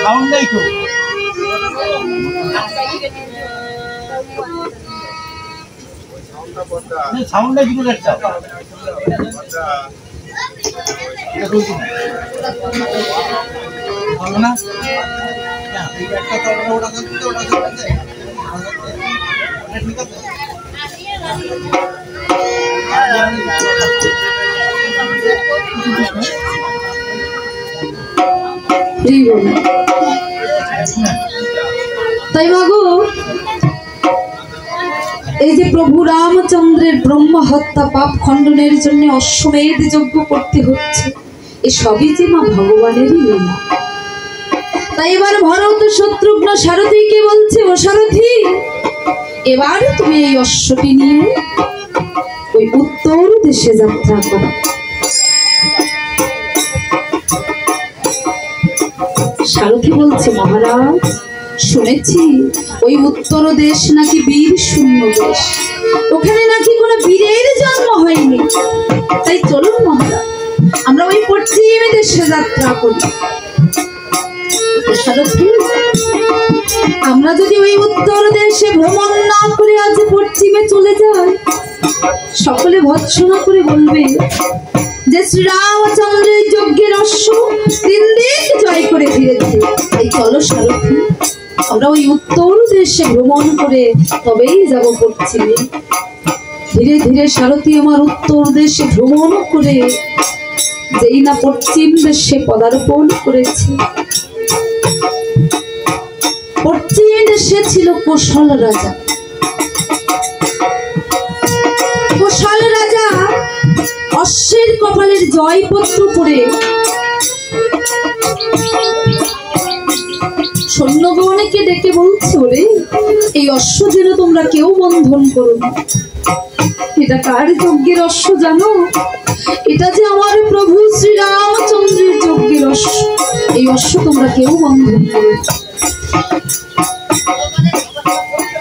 Sound নাই তো sound নাই কিন্তু একটা বলো না এই একটা তো ওটা করতে ওটা করতে ঠিক আছে তাই মাগো এই যে প্রভু রামচন্দ্রের ব্রহ্ম হত্যা পাপ খণ্ডনের জন্য অশ্বমেধ যজ্ঞ করতে হচ্ছে, এ সবই যে মা ভগবানেরই লীলা। তাই এবার ভরত শত্রুঘ্ন সারথীকে বলছে, ও সারথী এবার তুমি এই অশ্বটি নিয়ে ওই উত্তর দেশে যাত্রা করো। সারথী বলছে, মহারাজ শুনেছি ওই উত্তর দেশ নাকি বীর শূন্য দেশ, ওখানে নাকি কোনো বীরের জন্ম হয়নি, তাই চলুন মহারাজ আমরা ওই পশ্চিম দেশে যাত্রা করি। সারথী আমরা যদি ওই উত্তর দেশে ভ্রমণ না করে আজ পশ্চিমে চলে যাই, সকলে ভৎসনা করে বলবে যে শ্রীরামচন্দ্রের যজ্ঞের অশ্ব দিন দিন জয় করে ফিরেছে। এই চলো সারথী আমরা ওই উত্তর দেশে ভ্রমণ করে তবেই যাব পশ্চিমে। ধীরে ধীরে সারথী আমার উত্তর দেশে ভ্রমণ করে যেই না পশ্চিম দেশে পদার্পণ করেছে, পশ্চিম দেশে ছিল কোশল রাজা। কোশল রাজা অশ্বের কপালের জয়পত্র পড়ে সৈন্যগণকে ডেকে বলছে, ওরে এই অশ্ব যেন তোমরা কেউ বন্ধন করো না। এটা কার যজ্ঞের অশ্ব জানো? এটা যে আমার প্রভু শ্রীরামচন্দ্রের যজ্ঞের অশ্ব, এই অশ্ব তোমরা কেউ বন্ধন করো।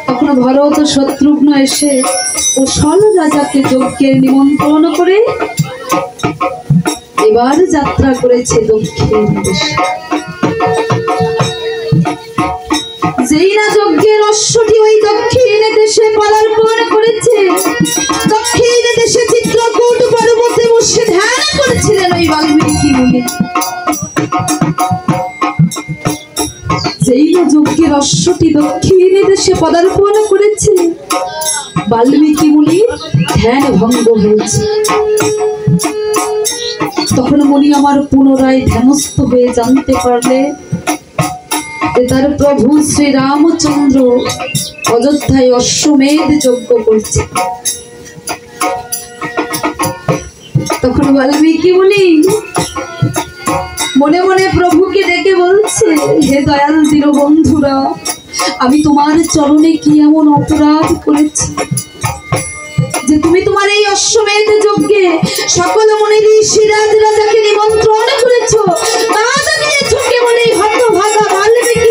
তখন ভরত শত্রুঘ্ন এসে কোশল রাজাকে যজ্ঞের নিমন্ত্রণ করে এবার যাত্রা করেছে দক্ষিণ দেশে। যেই না যজ্ঞের অশ্বটি ওই দক্ষিণ দেশে পদার্পণ করেছে, দক্ষিণ দেশে চিত্রকূট পর্বতে বসে ধ্যান করেছিলেন ওই বাল্মীকি মুনি। যেই না যজ্ঞের অশ্বটি দক্ষিণ দেশে পদার্পণ করেছে, বাল্মীকি মুনি ধ্যান ভঙ্গ হয়েছে। তখন মুনি আমার পুনরায় ধ্যানস্থ হয়ে জানতে পারলে যে তার প্রভু শ্রীরামচন্দ্র অযোধ্যায় অশ্বমেধ যজ্ঞ করছে। তখন বাল্মীকি মুনি মনে মনে প্রভুকে ডেকে বলছে, হে দয়াল দীনবন্ধুরা, আমি তোমার চরণে কি এমন অপরাধ করেছি যে তুমি তোমার এই অশ্বমেধ যজ্ঞে সকল মনে ঋষিরাজ রাজাকে নিমন্ত্রণ করেছো, বাদ দিয়েছো কেবল এই হতভাগা বাল্মীকি।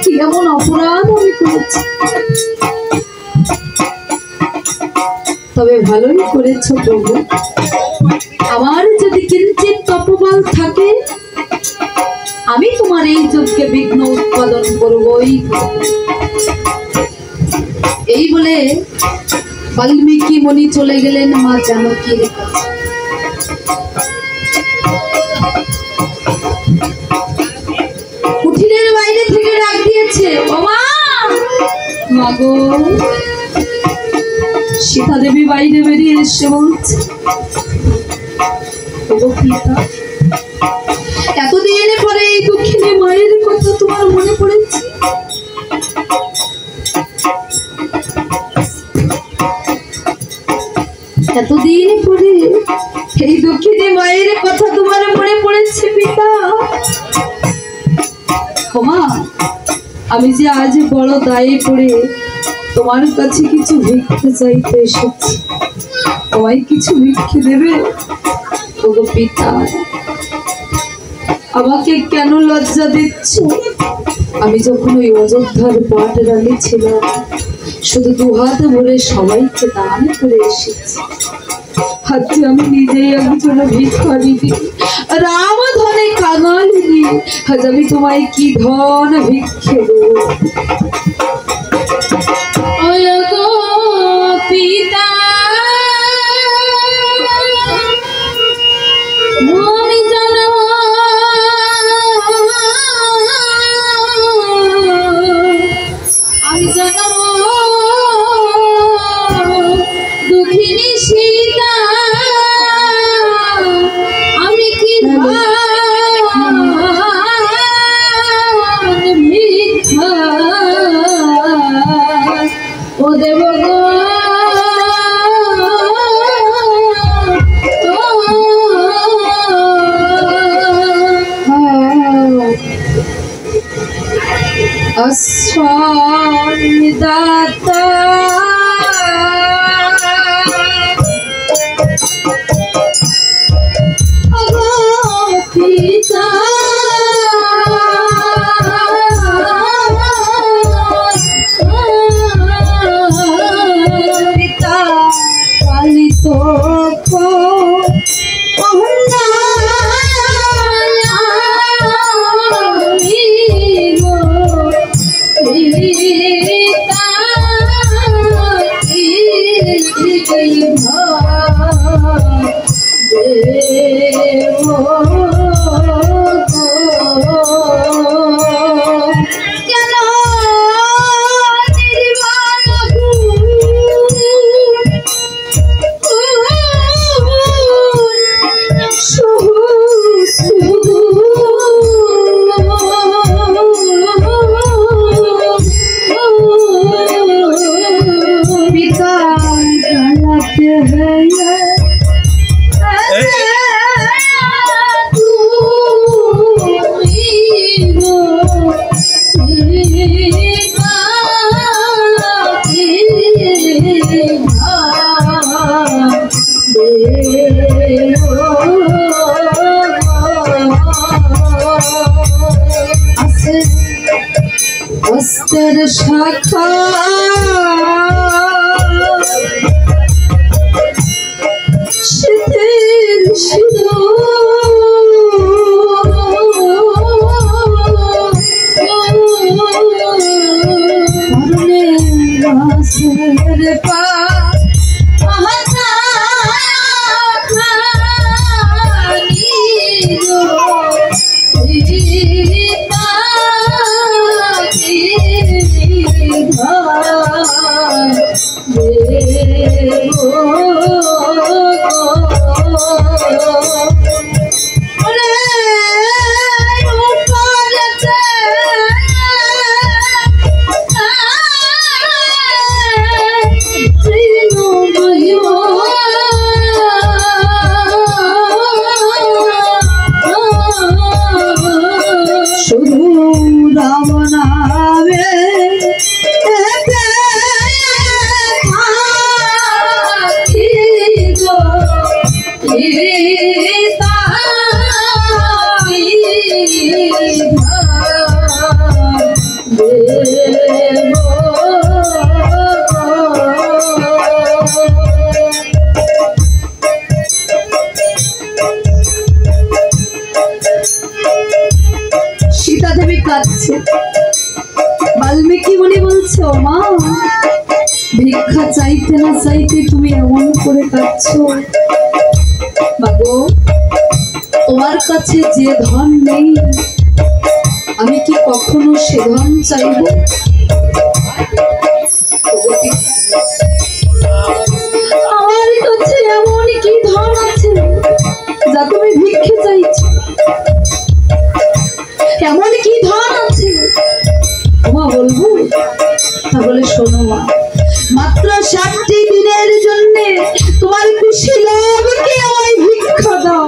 কি এমন অপরাধ আমি করেছি? তবে ভালোই করেছো প্রভু, আমার যদি কিঞ্চিত তপবল থাকে আমি তোমার এই যজ্ঞে বিঘ্ন উৎপাদন করবই। এই বলে বাল্মীকি মুনি চলে গেলেন মা জানকীর কাছে। কুঠিরের বাইরে থেকে ডাক দিয়েছে, ওমা মাগো। সীতা দেবী বাইরে বেরিয়ে এসে বলছে, ওগো পিতা, এতদিন পরে এই দক্ষিণে মায়ের কথা তোমার মনে পড়েছে? এতদিন পরে এই দক্ষিণে মায়ের কথা তোমার মনে পড়েছে পিতা? ওমা, আমি যে আজ বড় দায়ে পড়ে তোমার কাছে কিছু ভিক্ষে চাইতে এসেছি, তোমায় কিছু ভিক্ষে দেবে? ওগো পিতা, আমাকে কেন লজ্জা দিচ্ছ? আমি যখন ওই অযোধ্যার পাট রানী ছিলাম, শুধু দুহাত ভরে সবাইকে দান করে এসেছি। আজকে আমি নিজেই একজন ভিক্ষারিণী, রাম ধনে কাঙালিনী। আজ আমি তোমায় কি ধন ভিক্ষে দেব? পিতা আমি জানো দুঃখিনী সীতা, আমি কি ভিক্ষা ও দেব গো। দাতা পিতা পিতা পালিত অস্ত্রের শাখা শীতের সিঁদুর পা সীতা দেবী কাঁদছে। বাল্মীকি মুনি বলছে, ও মা, ভিক্ষা চাইতে না চাইতে তুমি এমন করে কাঁদছো? বাবু, তোমার কাছে যে ধন নেই, আমি কি কখনো সে ধন চাইব? আমার কাছে এমন কি ধন আছে যা তুমি ভিক্ষে চাইছো? এমন কি ধন আছে মা বলবো? তাহলে শোনো মা, মাত্র 7টি দিনের জন্য তোমার খুশি লাগবে আমায় ভিক্ষা দাও।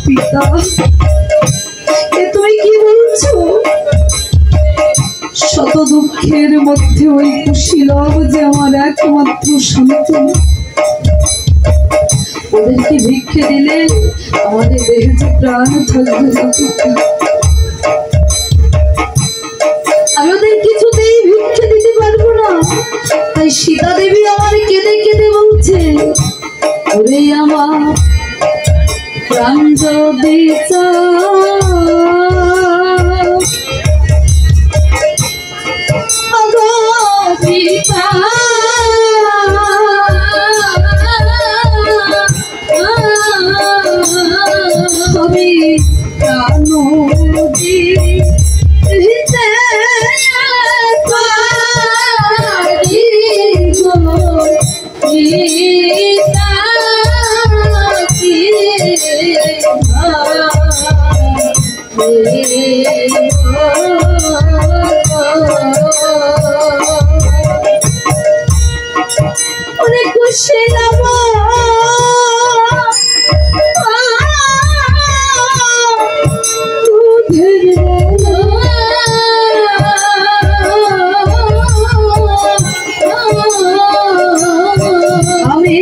পিতা, এ তুমি কি বলছো? শত দুঃখের মধ্যে ওই খুশি লাভ যে আমার একমাত্র শান্তি। ওদেরকে ভিক্ষে দিলে আমাদের দেহে যে প্রাণ থাকবে না। আমি ওদের কিছুতেই ভিক্ষে দিতে পারবো না। তাই সীতা দেবী আমার কেঁদে কেঁদে বলছে, ওরে আমার প্রাণ যদি তুমি কানো অনেক খুশি আমি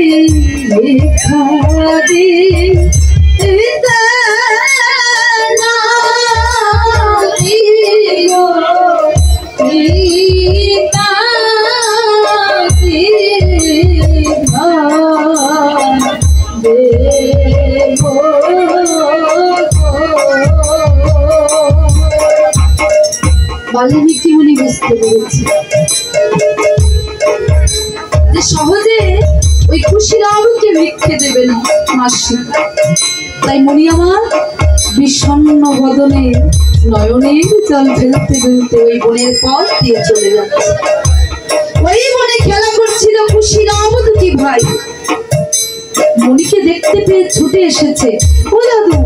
বাল্মীকি মুনি বুঝতে পেরেছি যে সহজে ওই খুশিরামকে ভিক্ষে দেবে না মাসি। তাই মুনি আমার বিষণ্ণ বদনে নয়নের জল ফেলতে ফেলতে ওই বনের পথ দিয়ে চলে যাচ্ছে। ওই বনে খেলা করছিল খুশিরাম দুটি ভাই। মুনিকে দেখতে পেয়ে ছুটে এসেছে। ও দাদু,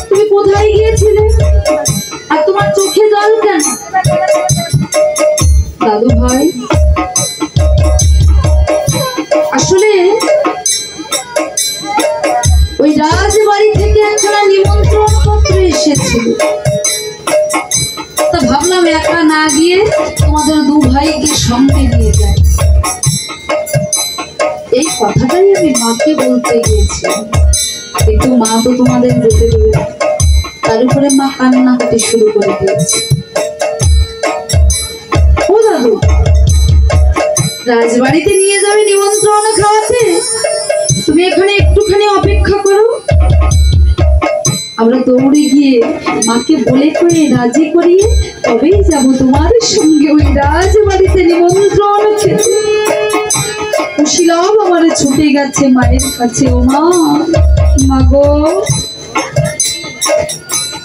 তুমি কোথায় গিয়েছিলে আর তোমার চোখে জল কেন? দাদু ভাই, আসলে ওই রাজবাড়ি থেকে একটা নিমন্ত্রণ পত্র এসেছিল, তা ভাবলাম একা না গিয়ে তোমাদের দু ভাইকে সঙ্গে নিয়ে যাই। এই কথাটাই আমি মাকে বলতে গিয়েছিলাম, কিন্তু মা তো তোমাদের যেতে দেবে না। তার উপরে মা কান্নাকাটি শুরু করে দিয়েছে। ও দাদু, রাজবাড়িতে নিয়ে যাবে নিমন্ত্রণ খাওয়াতে, তুমি এখানে একটুখানি অপেক্ষা করো। আমরা দৌড়ে গিয়ে মাকে বলে করে রাজি করিয়ে তবেই যাব তোমার সঙ্গে ওই রাজবাড়িতে নিমন্ত্রণ খেতে। খুশিলাম আমার ছুটে গেছে মায়ের কাছে। ও মা, মাগো,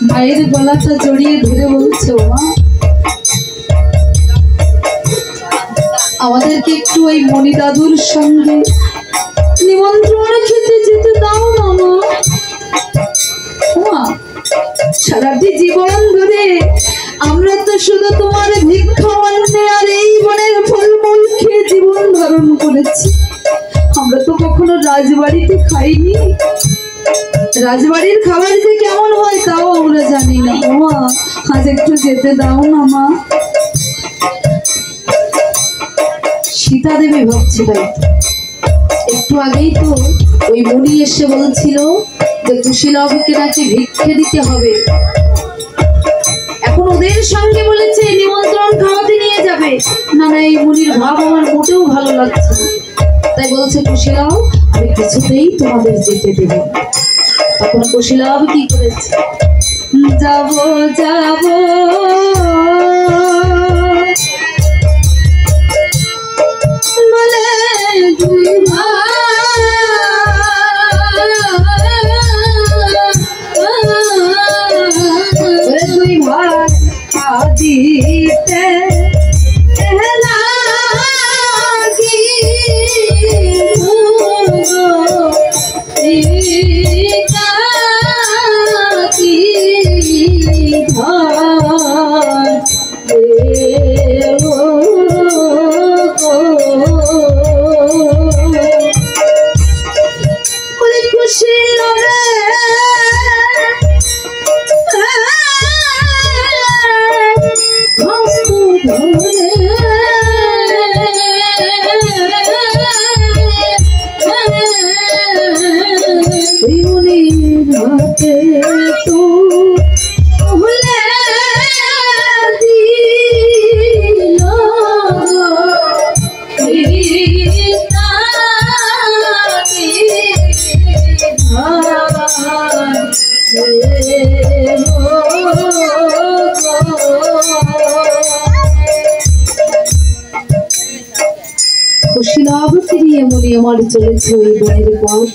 মায়ের গলাটা জড়িয়ে ধরে বলছে, ও মা, আমাদেরকে একটু ওই মণি দাদুর সঙ্গে নিমন্ত্রণ খেতে যেতে দাও না মা। সারাটি জীবন ধরে আমরা তো শুধু তোমার ভিক্ষা মান্যে আর এই বনের ফলমূল খেয়ে জীবন ধারণ করেছি। আমরা তো কখনো রাজবাড়িতে খাইনি। রাজবাড়ির খাবার যে কেমন হয় তাও আমরা জানি না। মা, আজ একটু যেতে দাও না মা। সীতা দেবী ভাবছি, তাই একটু আগেই তো ওই মুনি এসে বলছিল যে কুশীলবকে নাকি ভিক্ষে দিতে হবে। এখন ওদের সঙ্গে বলেছে নিমন্ত্রণ খাওয়াতে নিয়ে যাবে। না না, এই মুনির ভাব আমার মোটেও ভালো লাগছে না। তাই বলছে কুশীলব, আমি কিছুতেই তোমাদের যেতে দেব না। তখন কুশীলব কি করেছে? যাব যাব বলে দুই ভাই আদিতে কুশীলাবতী নিয়ে মনে আমার চলেছে ওই বনের পথ।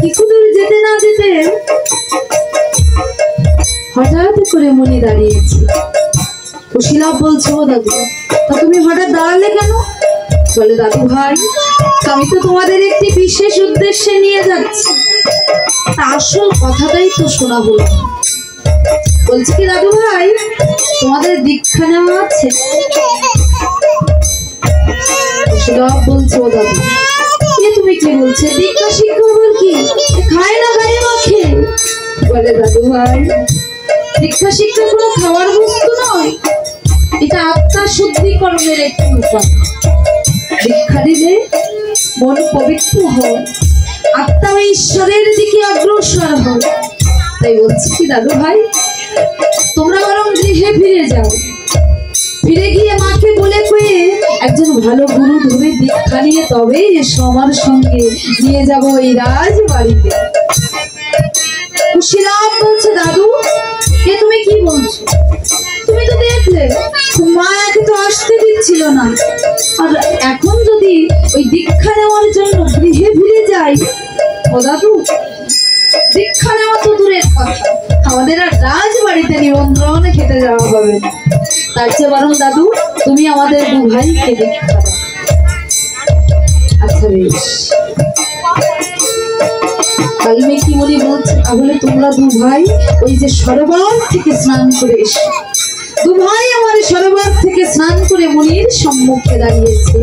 কিছু দূর যেতে না যেতে হঠাৎ করে মনে দাঁড়িয়েছে। কুশীলাভ বলছে, ও দাদু, তা তুমি হঠাৎ দাঁড়ালে কেন? বলে, দাদু ভাই, আমি তো তোমাদের একটি বিশেষ উদ্দেশ্যে নিয়ে যাচ্ছি, তা আসল কথাটাই তো শোনা হলো। বলছি কি দাদু ভাই, তোমাদের দীক্ষা নেওয়া আছে? কুশীলাভ বলছে, ও দাদু, তুমি কি বলছে? দীক্ষা শিক্ষা আবার কি? খায় না গায়ে মাখে? বলে, দাদু ভাই, দীক্ষা শিক্ষা কোনো খাওয়ার বস্তু নয়, এটা আত্মা শুদ্ধিকরণের একটি উপায়। দীক্ষা দিলে মন পবিত্র হয়, আত্মা ঈশ্বরের দিকে অগ্রসর হয়। তাই বলছি কি দাদু ভাই, তোমরা বরং গৃহে ফিরে যাও, ফিরে গিয়ে মাকে বলে কয়ে একজন ভালো গুরু ধরে দীক্ষা নিয়ে তবে এসো আমার সঙ্গে, নিয়ে যাবো এই রাজবাড়িতে। কুশীলাভ বলছে, দাদু, এ তুমি কি বলছো? তুমি তো দেখলে মা একে তো আসতে দিচ্ছিল না, আর এখন যদি ওই দীক্ষা নেওয়ার জন্য গৃহে ফিরে যাই, ও দাদু, দীক্ষা নেওয়া তো দূরের কথা, আমাদের আর রাজবাড়িতে নিমন্ত্রণে খেতে যাওয়া হবে না। তার চেয়ে বরং দাদু, তুমি আমাদের দু ভাইকে দীক্ষা দাও। আচ্ছা বেশ। বাল্মীকি মুনি বলছে, তাহলে তোমরা দু ভাই ওই যে সরোবর থেকে স্নান করে এসো। দু ভাই আমার সরোবর থেকে স্নান করে মুনির সম্মুখে দাঁড়িয়েছে,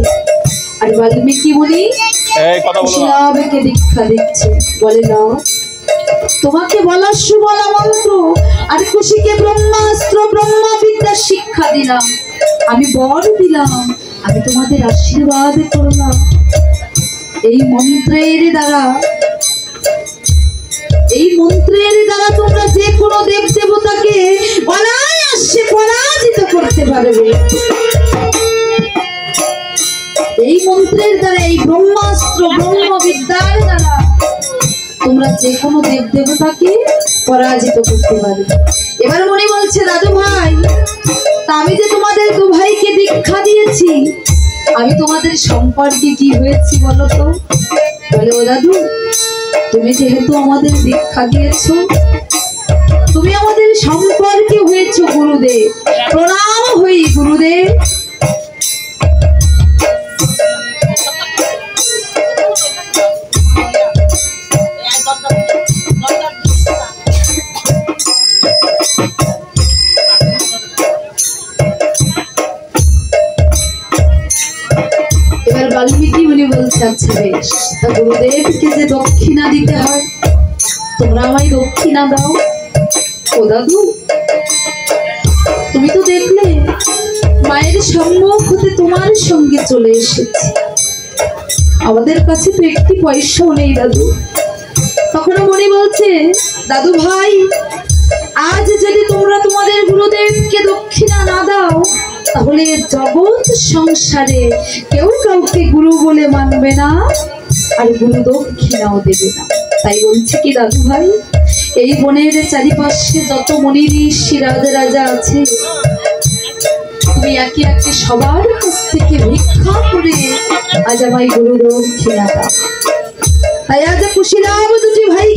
আর বাল্মীকি মুনি কুশীলাভকে দীক্ষা দিচ্ছে। বলে, নাও, তোমাকে বলা সুবলা মন্ত্র আর কুশীকে ব্রহ্মাস্ত্র ব্রহ্মবিদ্যা শিক্ষা দিলাম, আমি বর দিলাম, আমি তোমাদের আশীর্বাদ করলাম। এই মন্ত্রের দ্বারা তোমরা যে কোনো দেব দেবতাকে অনায়াসে পরাজিত করতে পারবে। এই মন্ত্রের দ্বারা, এই ব্রহ্মাস্ত্র ব্রহ্মবিদ্যার দ্বারা তোমরা যে কোনো দেব দেবতাকে পরাজিত করতে পারবে। এবার মনে বলছে, দাদু ভাই, তা আমি যে তোমাদের দু ভাইকে দীক্ষা দিয়েছি, আমি তোমাদের সম্পর্কে কি হয়েছি বলো তো? বলে, ও দাদু, তুমি যেহেতু আমাদের দীক্ষা দিয়েছো, তুমি আমাদের সম্পর্কে হয়েছো গুরুদেব। প্রণাম হই গুরুদেব। এবার বাল্মীকি মুনি বলছে, আচ্ছা বেশ, তা গুরুদেবকে যে দক্ষিণা দিতে হয়, তোমরা আমায় দক্ষিণা দাও। ও দাদু, তুমি তো দেখলে মায়ের সম্মুখ হতে তোমার সঙ্গে চলে এসেছি, আমাদের কাছে তো একটি পয়সাও নেই দাদু। তখনও মনে বলছে, দাদু ভাই, আজ যদি তোমরা তোমাদের গুরুদেবকে দক্ষিণা না দাও, তাহলে জগৎ সংসারে কেউ কাউকে গুরু বলে মানবে না, আর গুরু দক্ষিণাও দেবে না। তাই বলছি কি দাদু ভাই, এই বনের চারিপাশে যত মুনি ঋষি রাজা আছে, তুমি একে একে সবার কাছ থেকে ভিক্ষা করে আজ আমায় গুরু দক্ষিণা দাও। তাই আজ কুশীলাভ দুটি ভাই